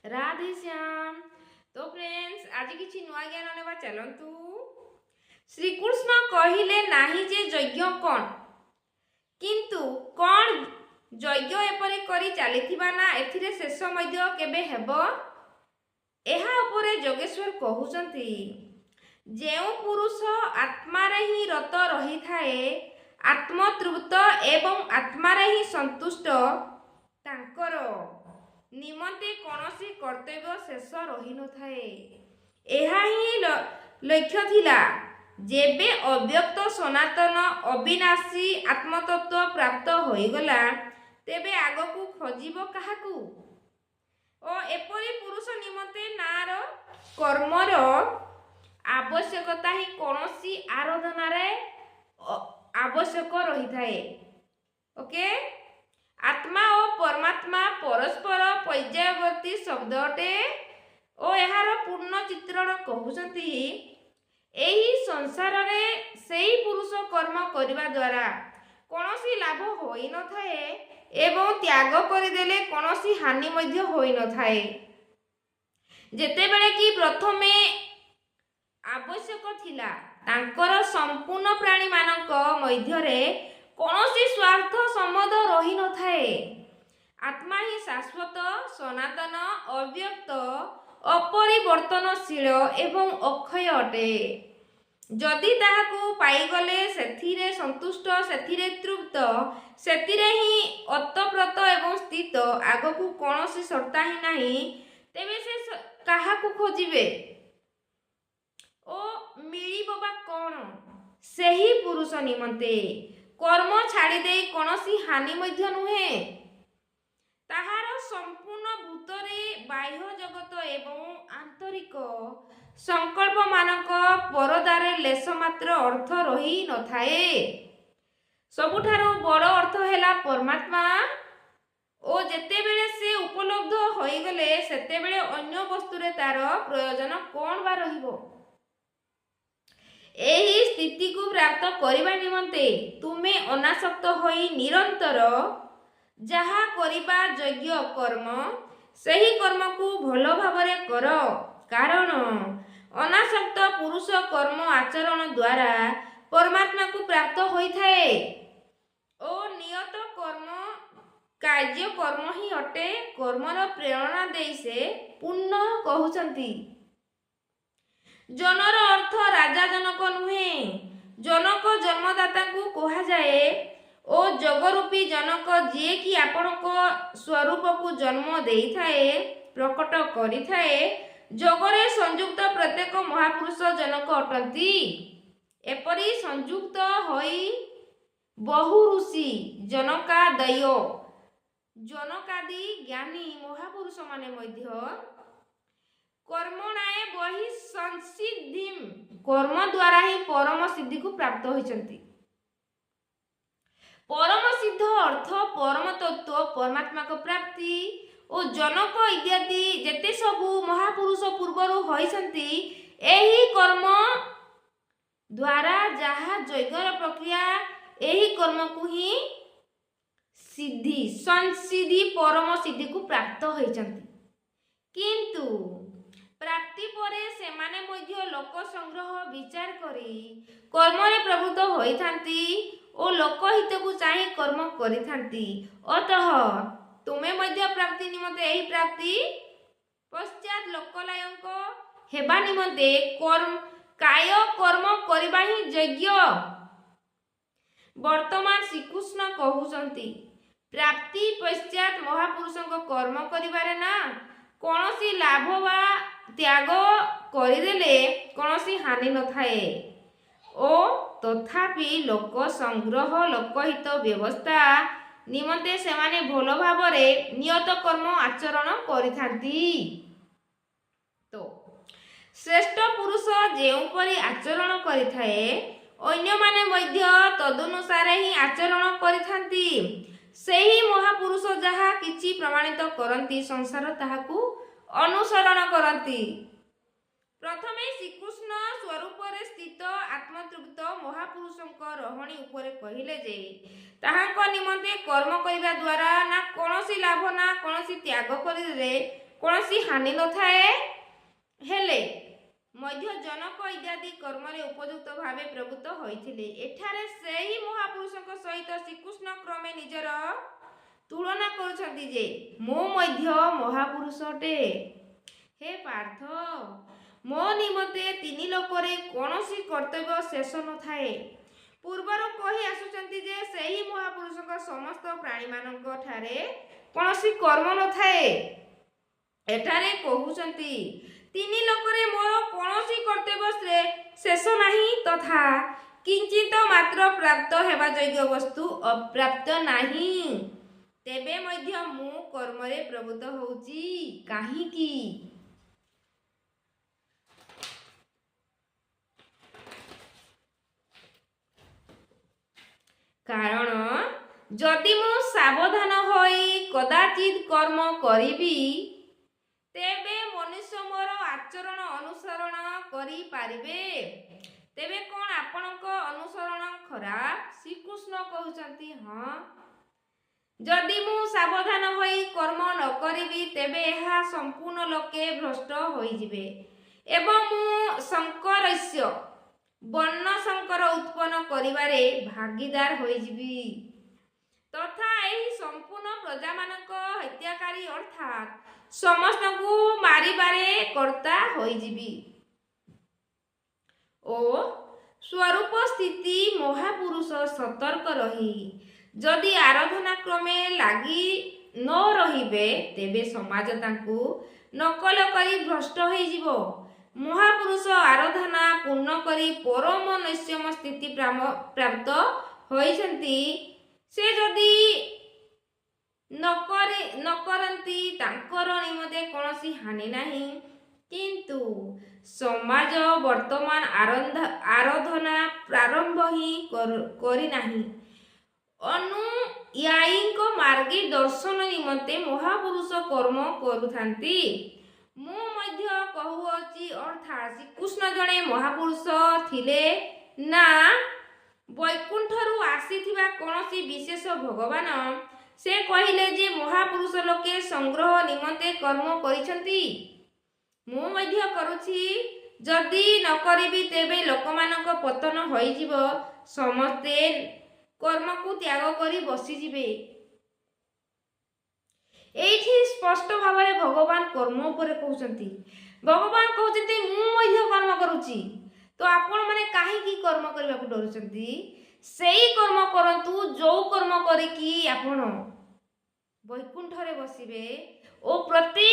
राधे श्याम। तो फ्रेंड्स आज किसी नुआ ज्ञान नेबा चलंतु। श्रीकृष्ण कहिले नाही जे यज्ञ कौन किंतु कौन यज्ञ एपरि करी चलीथिबा ना एथिरे शेष मध्य केबे हेबो एहा उपरे जोगेश्वर कहउचंती जेउ पुरुष आत्मा रे ही रत रही थाए आत्मतृप्त एवं आत्मा रे ही संतुष्ट तांकर निमंते कौनसी कर्तव्य शेष रही न थाए। एहा ही लक्ष्य थिला जेबे अव्यक्त सनातन अविनाशी आत्मतत्व प्राप्त होईगला तेबे आगकू खोजिब काहाकू ओ एपरि पुरुष निमंते नार कर्मर आवश्यकता ही कौनसी आराधना रे आवश्यक रही थाए। ओके आत्मा और परमात्मा परस्पर पर्यायवर्ती शब्द अटे और यार पूर्ण चित्रण कहउचंती एही संसार रे सेही पुरुष कर्म करिबा द्वारा कौनसी लाभ होई न थाए एवं त्याग करिदेले कौनसी हानि मध्य होई न थाए। जेतेबेले कि प्रथमे आवश्यक थिला तांकर संपूर्ण प्राणी मानक मध्य रे कौनसी स्वार्थ संबंध रही न थाए। आत्मा ही शाश्वत सनातन अव्यक्त अपरिवर्तनशील एवं अक्षय अटे। जदि ताहाकू पाइगले सेथिरे संतुष्ट सेथिरे तृप्त सेथिरे ही अतप्रत एवं स्थित आगकू कौनसी शर्ता ही नहीं तेबे से काहाकू खोजिबे ओ मिलिबो बा कोन सेही पुरुष निमंते कर्म छाड़ी दे कौनसी हानि मध्य नुहे। ताहार संपूर्ण भूतरे बाह्य जगत एवं आंतरिक संकल्प मानक परदारे लेस मात्र अर्थ रही न थाए। सबुठारो बड़ अर्थ हैला परमात्मा ओ जेतेबेले से उपलब्ध होईगले सेतेबेले अन्य वस्तुरे तार प्रयोजन कोन बा रहिबो। एही स्थिति को प्राप्त करिबा निमंते तुमे अनासक्त होई निरंतर जहा करिबा यज्ञ कर्म सही कर्म को भलो भावरे कर। कारण अनासक्त पुरुष कर्म आचरण द्वारा परमात्मा को प्राप्त होई थाए ओ नियत कर्म कार्य कर्म ही अटे। कर्मर प्रेरणा देई से पुण्य कहउचंती जनर अर्थ राजा जनक नुहे जनक जन्मदाता को कहा जाए ओ जगरूपी जनक जे कि आपण को स्वरूप को जन्म देई थाए प्रकट करी थाए जगरे संयुक्त प्रत्येक महापुरुष जनक अटंती। एपरि संयुक्त होई बहु ऋषि जनकादय जनकादि ज्ञानी महापुरुष माने मध्य कर्मणाए बहि संसिद्धि कर्म द्वारा ही परम सिद्धि को प्राप्त होइचंती। परम सिद्ध अर्थ परम तत्व परमात्मा को प्राप्ति और जनक इत्यादि जेते सबु महापुरुष पूर्वरु होइचंती एही कर्म द्वारा जहा यज्ञर प्रक्रिया एही कर्म को ही सिद्धि संसिद्धि परम सिद्धि को प्राप्त होइचंती। किंतु प्राप्ति परे सेमाने मध्य लोक संग्रह विचार करी कर्म रे प्रवृत्त होइथांती ओ लोकहित को चाहि कर्म करिथांती। अतः तुमे मध्य प्राप्ति निमंते एही प्राप्ति पश्चात लोकलायंक हेबा निमंते कर्म काय कर्म करिबा ही यज्ञ। वर्तमान श्रीकृष्ण कहउचंती प्राप्ति पश्चात महापुरुषंक कर्म करिबारे ना कौनसी लाभ वा त्याग करिदेले कौनसी हानि न थाए ओ तथापि लोक संग्रह लोकहित व्यवस्था निमंते सेमाने भलो भावरे नियत कर्म आचरण करिथांती। तो श्रेष्ठ पुरुष जेउपरि आचरण करिथाए अन्य माने मध्य तदनुसारे ही आचरण करिथांती। सेही महापुरुष जहा किछि प्रमाणित करंती संसार ताहाकू अनुसरण करंती। प्रथमे श्रीकृष्ण स्वरूप रे स्थित आत्मतृप्त महापुरुषंक रहणी उपरे कहिले जे ताहांक निमंते कर्म करिबा द्वारा ना कौनसी लाभ ना कौनसी त्याग करिले କୌଣସି ହାନି ନଥାଏ। ହେଲେ ମଧ୍ୟ ଜନକ ଇତ୍ୟାଦି କର୍ମରେ ଉପଯୁକ୍ତ ଭାବେ ପ୍ରବୃତ୍ତ ହୋଇଥିଲେ। ଏଠାରେ ସେହି ମହାପୁରୁଷଙ୍କ ସହିତ ଶ୍ରୀକୃଷ୍ଣ କ୍ରମେ ନିଜର ତୁଳନା କରୁଛନ୍ତି ଯେ ମୁଁ ମଧ୍ୟ ମହାପୁରୁଷଟେ। ହେ ପାର୍ଥ, ମୋ ନିମନ୍ତେ ତିନି ଲୋକରେ କୌଣସି କର୍ତ୍ତବ୍ୟ ଶେଷ ନଥାଏ। ପୂର୍ବରୁ କହି ଆସୁଛନ୍ତି ଯେ ସେହି ମହାପୁରୁଷଙ୍କ ସମସ୍ତ ପ୍ରାଣୀମାନଙ୍କ ଠାରେ କୌଣସି କର୍ମ ନଥାଏ। ଏଠାରେ କହୁଛନ୍ତି ତିନି ଲୋକରେ ମୋର କୌଣସି କର୍ତ୍ତବ୍ୟ ଶେଷ ନାହିଁ ତଥା କିଞ୍ଚିତ ମାତ୍ର ପ୍ରାପ୍ତ ହେବା ଯୋଗ୍ୟ ବସ୍ତୁ ଅପ୍ରାପ୍ତ ନାହିଁ। ତେବେ ମଧ୍ୟ ମୁଁ କର୍ମରେ ପ୍ରବୃତ୍ତ ହେଉଛି କାହିଁକି? କାରଣ ଯଦି ମୁଁ ସାବଧାନ ହୋଇ କଦାଚିତ୍ କର୍ମ କରିବି, ତେବେ ମନୁଷ୍ୟ ମୋର ଆଚରଣ ଅନୁସରଣ କରିପାରିବେ। ତେବେ କ'ଣ ଆପଣଙ୍କ ଅନୁସରଣ ଖରାପ? ଶ୍ରୀକୃଷ୍ଣ କହୁଛନ୍ତି ହଁ। ଯଦି ମୁଁ ସାବଧାନ ହୋଇ କର୍ମ ନ କରିବି, ତେବେ ଏହା ସମ୍ପୂର୍ଣ୍ଣ ଲୋକେ ଭ୍ରଷ୍ଟ ହୋଇଯିବେ ଏବଂ ମୁଁ ଶଙ୍କରସ୍ୟ ବର୍ଣ୍ଣ ଶଙ୍କର ଉତ୍ପନ୍ନ କରିବାରେ ଭାଗୀଦାର ହୋଇଯିବି ତଥା ଏହି ସମ୍ପୂର୍ଣ୍ଣ ପ୍ରଜାମାନଙ୍କ ହତ୍ୟାକାରୀ ଅର୍ଥାତ୍ ସମସ୍ତଙ୍କୁ ମାରିବାରେ କର୍ତ୍ତା ହୋଇଯିବି। ଓ ସ୍ୱରୂପ ସ୍ଥିତି ମହାପୁରୁଷ ସତର୍କ ରହି ଯଦି ଆରାଧନା କ୍ରମେ ଲାଗି ନ ରହିବେ, ତେବେ ସମାଜ ତାଙ୍କୁ ନକଲ କରି ଭ୍ରଷ୍ଟ ହୋଇଯିବ। ମହାପୁରୁଷ ଆରାଧନା ପୂର୍ଣ୍ଣ କରି ପରମ ନୈଷ୍ୟମ ସ୍ଥିତି ପ୍ରାପ୍ତ ହୋଇଛନ୍ତି। ସେ ଯଦି ନ କରନ୍ତି, ତାଙ୍କର ନିମନ୍ତେ କୌଣସି ହାନି ନାହିଁ। କିନ୍ତୁ ସମାଜ ବର୍ତ୍ତମାନ ଆରାଧନା ପ୍ରାରମ୍ଭ ହିଁ କରିନାହିଁ। ଅନୁୟାୟୀଙ୍କ ମାର୍ଗୀ ଦର୍ଶନ ନିମନ୍ତେ ମହାପୁରୁଷ କର୍ମ କରୁଥାନ୍ତି। ମୁଁ ମଧ୍ୟ କହୁଅଛି, ଅର୍ଥାତ୍ ଶ୍ରୀକୃଷ୍ଣ ଜଣେ ମହାପୁରୁଷ ଥିଲେ ନା ବୈକୁଣ୍ଠରୁ ଆସିଥିବା କୌଣସି ବିଶେଷ ଭଗବାନ? ସେ କହିଲେ ଯେ ମହାପୁରୁଷ ଲୋକେ ସଂଗ୍ରହ ନିମନ୍ତେ କର୍ମ କରିଛନ୍ତି। ମୁଁ ମଧ୍ୟ କରୁଛି। ଯଦି ନ କରିବି, ତେବେ ଲୋକମାନଙ୍କ ପତନ ହୋଇଯିବ। ସମସ୍ତେ କର୍ମକୁ ତ୍ୟାଗ କରି ବସିଯିବେ। ଏଇଠି ସ୍ପଷ୍ଟ ଭାବରେ ଭଗବାନ କର୍ମ ଉପରେ କହୁଛନ୍ତି। ଭଗବାନ କହୁଛନ୍ତି ମୁଁ ମଧ୍ୟ କର୍ମ କରୁଛି, ତ ଆପଣମାନେ କାହିଁକି କର୍ମ କରିବାକୁ ଡରୁଛନ୍ତି? ସେଇ କର୍ମ କରନ୍ତୁ ଯୋଉ କର୍ମ କରିକି ଆପଣ ବୈକୁଣ୍ଠରେ ବସିବେ ଓ ପ୍ରତି